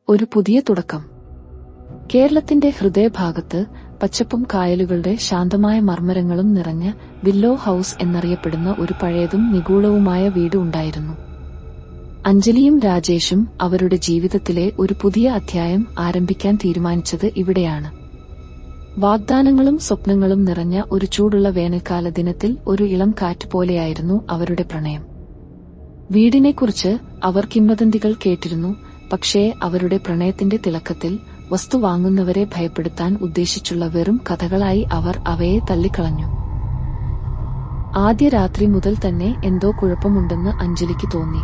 ഒരു പുതിയ തുടക്കം. കേരളത്തിന്റെ ഹൃദയഭാഗത്ത് പച്ചപ്പും കായലുകളുടെ ശാന്തമായ മർമ്മരങ്ങളും നിറഞ്ഞ വില്ലോ ഹൌസ് എന്നറിയപ്പെടുന്ന ഒരു പഴയതും നിഗൂഢവുമായ വീട് ഉണ്ടായിരുന്നു. അഞ്ജലിയും രാജേഷും അവരുടെ ജീവിതത്തിലെ ഒരു പുതിയ അധ്യായം ആരംഭിക്കാൻ തീരുമാനിച്ചത് ഇവിടെയാണ്. വാഗ്ദാനങ്ങളും സ്വപ്നങ്ങളും നിറഞ്ഞ ഒരു ചൂടുള്ള വേനൽക്കാല ദിനത്തിൽ ഒരു ഇളം കാറ്റ് പോലെയായിരുന്നു അവരുടെ പ്രണയം. വീടിനെക്കുറിച്ച് അവർ കിംവദന്തികൾ കേട്ടിരുന്നു. പക്ഷേ അവരുടെ പ്രണയത്തിന്റെ തിളക്കത്തിൽ വസ്തു വാങ്ങുന്നവരെ ഭയപ്പെടുത്താൻ ഉദ്ദേശിച്ചുള്ള വെറും കഥകളായി അവർ അവയെ തള്ളിക്കളഞ്ഞു. ആദ്യ രാത്രി മുതൽ തന്നെ എന്തോ കുഴപ്പമുണ്ടെന്ന് അഞ്ജലിക്ക് തോന്നി.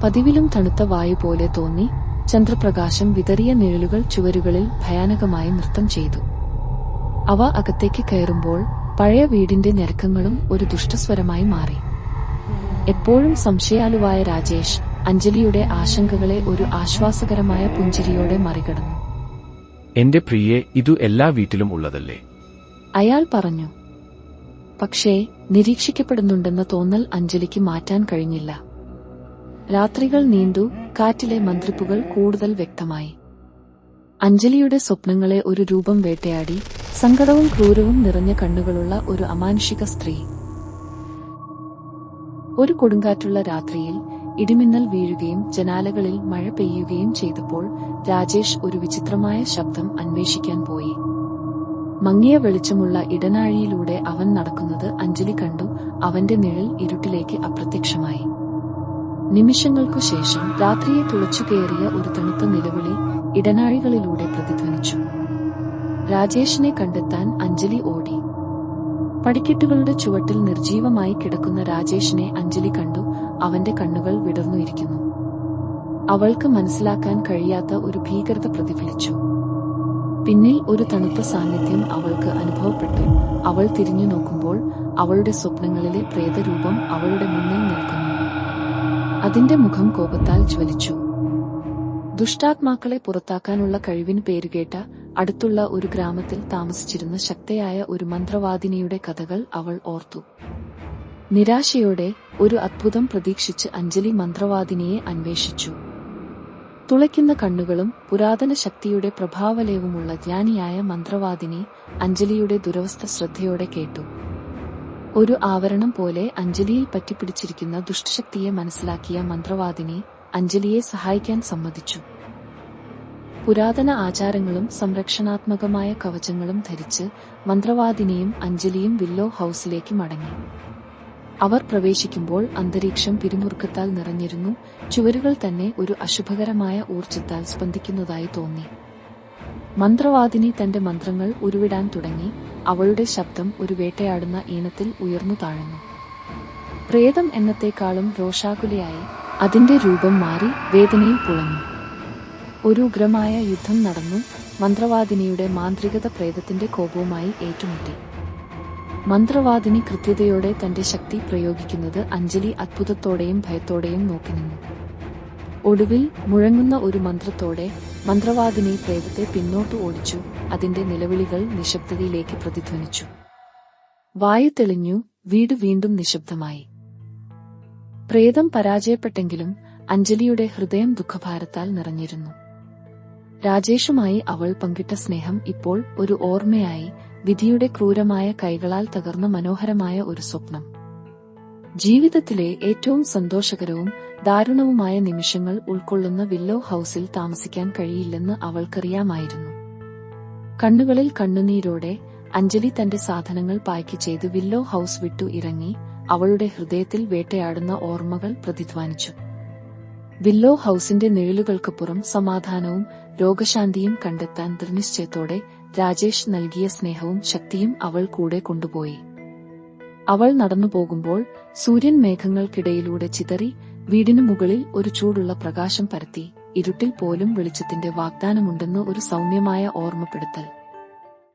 പതിവിലും തണുത്ത വായു പോലെ തോന്നി. ചന്ദ്രപ്രകാശം വിതറിയ നിഴലുകൾ ചുവരുകളിൽ ഭയാനകമായി നൃത്തം ചെയ്തു. അവ അകത്തേക്ക് കയറുമ്പോൾ പഴയ വീടിന്റെ ഞരക്കങ്ങളും ഒരു ദുഷ്ടസ്വരമായി മാറി. എപ്പോഴും സംശയാലുവായ രാജേഷ് അഞ്ജലിയുടെ ആശങ്കകളെ ഒരു ആശ്വാസകരമായ പുഞ്ചിരിയോടെ മറികടന്നു. എന്റെ പ്രിയേ, ഇതു എല്ലാ വീട്ടിലും ഉള്ളതല്ലേ? അയാൾ പറഞ്ഞു. പക്ഷേ നിരീക്ഷിക്കപ്പെടുന്നുണ്ടെന്ന തോന്നൽ അഞ്ജലിക്ക് മാറ്റാൻ കഴിഞ്ഞില്ല. രാത്രികൾ നീണ്ടു. കാറ്റിലെ മന്ത്രിപ്പുകൾ കൂടുതൽ വ്യക്തമായി. അഞ്ജലിയുടെ സ്വപ്നങ്ങളെ ഒരു രൂപം വേട്ടയാടി. സങ്കടവും ക്രൂരവും നിറഞ്ഞ കണ്ണുകളുള്ള ഒരു അമാനുഷിക സ്ത്രീ. ഒരു കൊടുങ്കാറ്റുള്ള രാത്രിയിൽ ഇടിമിന്നൽ വീഴുകയും ജനാലകളിൽ മഴ പെയ്യുകയും ചെയ്തപ്പോൾ രാജേഷ് ഒരു വിചിത്രമായ ശബ്ദം അന്വേഷിക്കാൻ പോയി. മങ്ങിയ വെളിച്ചമുള്ള ഇടനാഴിയിലൂടെ അവൻ നടക്കുന്നത് അഞ്ജലി കണ്ടു. അവന്റെ നിഴൽ ഇരുട്ടിലേക്ക് അപ്രത്യക്ഷമായി. നിമിഷങ്ങൾക്കു ശേഷം രാത്രിയെ തുളച്ചുകയറിയ ഒരു തണുത്ത നിലവിളി ഇടനാഴികളിലൂടെ പ്രതിധ്വനിച്ചു. രാജേഷിനെ കണ്ടെത്താൻ അഞ്ജലി ഓടി. പടിക്കെട്ടുകളുടെ ചുവട്ടിൽ നിർജീവമായി കിടക്കുന്ന രാജേഷിനെ അഞ്ജലി കണ്ടു. അവന്റെ കണ്ണുകൾ വിടർന്നുയിരിക്കുന്നു. അവൾക്ക് മനസ്സിലാക്കാൻ കഴിയാത്ത ഒരു ഭീകരത പ്രതിഫലിച്ചു. പിന്നിൽ ഒരു തണുത്ത സാന്നിധ്യം അവൾക്ക് അനുഭവപ്പെട്ടു. അവൾ തിരിഞ്ഞു നോക്കുമ്പോൾ അവളുടെ സ്വപ്നങ്ങളിലെ പ്രേതരൂപം അവളുടെ മുന്നിൽ നിൽക്കുന്നു. അതിന്റെ മുഖം കോപത്താൽ ജ്വലിച്ചു. ദുഷ്ടാത്മാക്കളെ പുറത്താക്കാനുള്ള കഴിവിന് പേരുകേട്ട അടുത്തുള്ള ഒരു ഗ്രാമത്തിൽ താമസിച്ചിരുന്ന ശക്തയായ ഒരു മന്ത്രവാദിനിയുടെ കഥകൾ അവൾ ഓർത്തു. നിരാശയോടെ ഒരു അത്ഭുതം പ്രതീക്ഷിച്ച് അഞ്ജലി മന്ത്രവാദിനിയെ അന്വേഷിച്ചു. തുളയ്ക്കുന്ന കണ്ണുകളും പുരാതന ശക്തിയുടെ പ്രഭാവലയവുമുള്ള ജ്ഞാനിയായ മന്ത്രവാദിനി അഞ്ജലിയുടെ ദുരവസ്ഥ ശ്രദ്ധയോടെ കേട്ടു. ഒരു ആവരണം പോലെ അഞ്ജലിയിൽ പറ്റിപ്പിടിച്ചിരിക്കുന്ന ദുഷ്ടശക്തിയെ മനസ്സിലാക്കിയ മന്ത്രവാദിനി അഞ്ജലിയെ സഹായിക്കാൻ സമ്മതിച്ചു. പുരാതന ആചാരങ്ങളും സംരക്ഷണാത്മകമായ കവചങ്ങളും ധരിച്ച് മന്ത്രവാദിനിയും അഞ്ജലിയും വില്ലോ ഹൌസിലേക്ക് മടങ്ങി. അവർ പ്രവേശിക്കുമ്പോൾ അന്തരീക്ഷം പിരിമുറുക്കത്താൽ നിറഞ്ഞിരുന്നു. ചുവരുകൾ തന്നെ ഒരു അശുഭകരമായ ഊർജ്ജത്താൽ സ്പന്ദിക്കുന്നതായി തോന്നി. മന്ത്രവാദിനി തന്റെ മന്ത്രങ്ങൾ ഉരുവിടാൻ തുടങ്ങി. അവളുടെ ശബ്ദം ഒരു വേട്ടയാടുന്ന ഈണത്തിൽ ഉയർന്നു താഴ്ന്നു. പ്രേതം എന്നത്തേക്കാളും രോഷാകുലയായി. അതിന്റെ രൂപം മാറി വേദനയിൽ പുളഞ്ഞു. ഒരു ഉഗ്രമായ യുദ്ധം നടന്നു. മന്ത്രവാദിനിയുടെ മാന്ത്രികത പ്രേതത്തിന്റെ കോപവുമായി ഏറ്റുമുട്ടി. മന്ത്രവാദിനി കൃത്യതയോടെ തന്റെ ശക്തി പ്രയോഗിക്കുന്നത് അഞ്ജലി അത്ഭുതത്തോടെയും ഭയത്തോടെയും നോക്കിനിന്നു. ഒടുവിൽ മുഴങ്ങുന്ന ഒരു മന്ത്രത്തോടെ മന്ത്രവാദിനി പ്രേതത്തെ പിന്നോട്ട് ഓടിച്ചു. അതിന്റെ നിലവിളികൾ നിശബ്ദതയിലേക്ക് പ്രതിധ്വനിച്ചു. വായു തെളിഞ്ഞു. വീട് വീണ്ടും നിശബ്ദമായി. പ്രേതം പരാജയപ്പെട്ടെങ്കിലും അഞ്ജലിയുടെ ഹൃദയം ദുഃഖഭാരത്താൽ നിറഞ്ഞിരുന്നു. രാജേഷുമായി അവൾ പങ്കിട്ട സ്നേഹം ഇപ്പോൾ ഒരു ഓർമ്മയായി. വിധിയുടെ ക്രൂരമായ കൈകളാൽ തകർന്ന മനോഹരമായ ഒരു സ്വപ്നം. ജീവിതത്തിലെ ഏറ്റവും സന്തോഷകരവും ദാരുണവുമായ നിമിഷങ്ങൾ ഉൾക്കൊള്ളുന്ന വില്ലോ ഹൌസിൽ താമസിക്കാൻ കഴിയില്ലെന്ന് അവൾക്കറിയാമായിരുന്നു. കണ്ണുകളിൽ കണ്ണുനീരോടെ അഞ്ജലി തന്റെ സാധനങ്ങൾ പായ്ക്ക് ചെയ്ത് വില്ലോ ഹൌസ് വിട്ടു ഇറങ്ങി. അവളുടെ ഹൃദയത്തിൽ വേട്ടയാടുന്ന ഓർമ്മകൾ പ്രതിധ്വനിച്ചു. വില്ലോ ഹൌസിന്റെ നിഴലുകൾക്കപ്പുറം സമാധാനവും രോഗശാന്തിയും കണ്ടെത്താൻ ദൃഢനിശ്ചയത്തോടെ രാജേഷ് നൽകിയ സ്നേഹവും ശക്തിയും അവൾ കൂടെ കൊണ്ടുപോയി. അവൾ നടന്നുപോകുമ്പോൾ സൂര്യൻ മേഘങ്ങൾക്കിടയിലൂടെ ചിതറി. വീടിനു മുകളിൽ ഒരു ചൂടുള്ള പ്രകാശം പരത്തി. ഇരുട്ടിൽ പോലും വെളിച്ചത്തിന്റെ വാഗ്ദാനമുണ്ടെന്ന് ഒരു സൗമ്യമായ ഓർമ്മപ്പെടുത്തൽ.